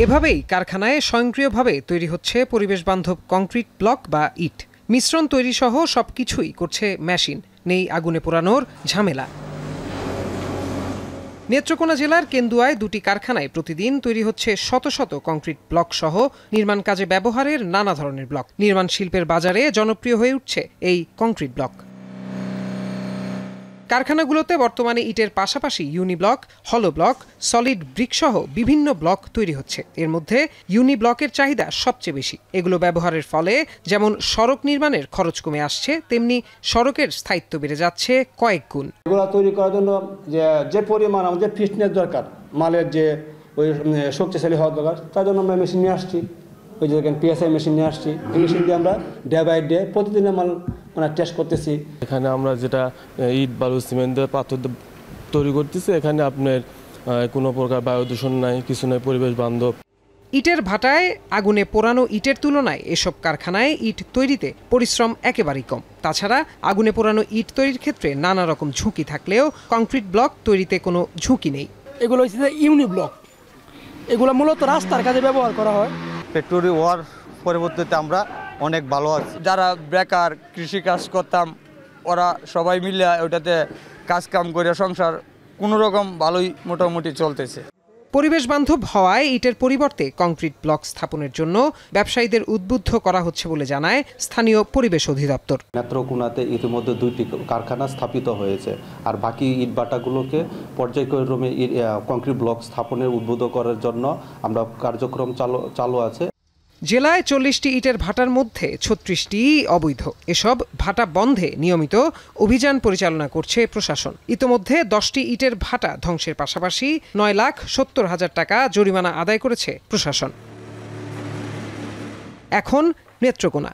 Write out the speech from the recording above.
এভাবেই কারখানায় স্বয়ংক্রিয়ভাবে তৈরি হচ্ছে পরিবেশ বান্ধব কংক্রিট ব্লক বা ইট। মিশ্রণ তৈরি সহ সবকিছুই করছে মেশিন, নেই আগুনে পোড়ানোর ঝামেলা। নেত্রকোনা জেলার কেন্দুয়ায় দুটি কারখানায় প্রতিদিন তৈরি হচ্ছে শত শত কংক্রিট ব্লক সহ নির্মাণ কাজে ব্যবহারের নানা ধরনের ব্লক। নির্মাণ শিল্পের বাজারে জনপ্রিয় হয়ে উঠছে এই কংক্রিট ব্লক। কারখানাগুলোতে বর্তমানে ইটের পাশাপাশি ইউনি ব্লক, হলো ব্লক, সলিড ব্রিক সহ বিভিন্ন ব্লক তৈরি হচ্ছে। এর মধ্যে ইউনি ব্লকের চাহিদা সবচেয়ে বেশি। এগুলো ব্যবহারের ফলে যেমন সড়ক নির্মাণের খরচ কমে আসছে, তেমনি সড়কের স্থায়িত্ব বেড়ে যাচ্ছে কয়েক গুণ। এগুলো তৈরি করার জন্য যে পরিমাণ আমাদের ফিটনেস দরকার, মালের যে ওই শক্তিশালী হওয়ার দরকার, তার জন্য আমরা মেশিন নিয়ে আসছি। ওই যে দেখেন পিএসআই মেশিন নিয়ে আসছি। এই মেশিন দিয়ে আমরা ডে বাই ডে প্রতিদিনের মাল টেস্ট করতেছি। এখানে আমরা যেটা ইট বালু সিমেন্ট দিয়ে পাথর তৈরি করতেছি, এখানে আপনার কোনো প্রকার বায়ু দূষণ নাই, কিছু নাই, পরিবেশ বান্ধব। ইটের ভাটায় আগুনে পোড়ানো ইটের তুলনায় এসব কারখানায় ইট তৈরিতে পরিশ্রম একেবারেই কম। তাছাড়া আগুনে পোড়ানো ইট তৈরির ক্ষেত্রে নানা রকম ঝুঁকি থাকলেও কংক্রিট ব্লক তৈরিতে কোনো ঝুঁকি নেই। এগুলো হচ্ছে ইউনি ব্লক, এগুলো মূলত রাস্তার কাজে ব্যবহার করা হয়। পেট্রোলি ওয়ার পরিবর্তিতে আমরা অনেক ভালো আছি। যারা বেকার কৃষি কাজ করতাম, ওরা সবাই মিলে ওটাতে কাজ কাম করে সংসার কোনো রকম ভালোই মোটামুটি চলতেছে। পরিবেশ বান্ধব হওয়ায় ইটের পরিবর্তে কংক্রিট ব্লক স্থাপনের জন্য ব্যবসায়ীদের উদ্বুদ্ধ করা হচ্ছে বলে জানায় স্থানীয় পরিবেশ অধিদপ্তর। নেত্রকোনাতে ইতিমধ্যে 2টি কারখানা স্থাপিত হয়েছে, আর বাকি ইটভাটাগুলোকে পর্যায়ক্রমে কংক্রিট ব্লক স্থাপনের উদ্বুদ্ধ করার জন্য আমরা কার্যক্রম চালু আছে। জেলায় 40টি ইটের ভাটার মধ্যে 36টি অবৈধ। এসব ভাটা বন্ধে নিয়মিত অভিযান পরিচালনা করছে প্রশাসন। ইতোমধ্যে 10টি ইটের ভাটা ধ্বংসের পাশাপাশি 9,70,000 টাকা জরিমানা আদায় করেছে প্রশাসন। এখন নেত্রকোনা।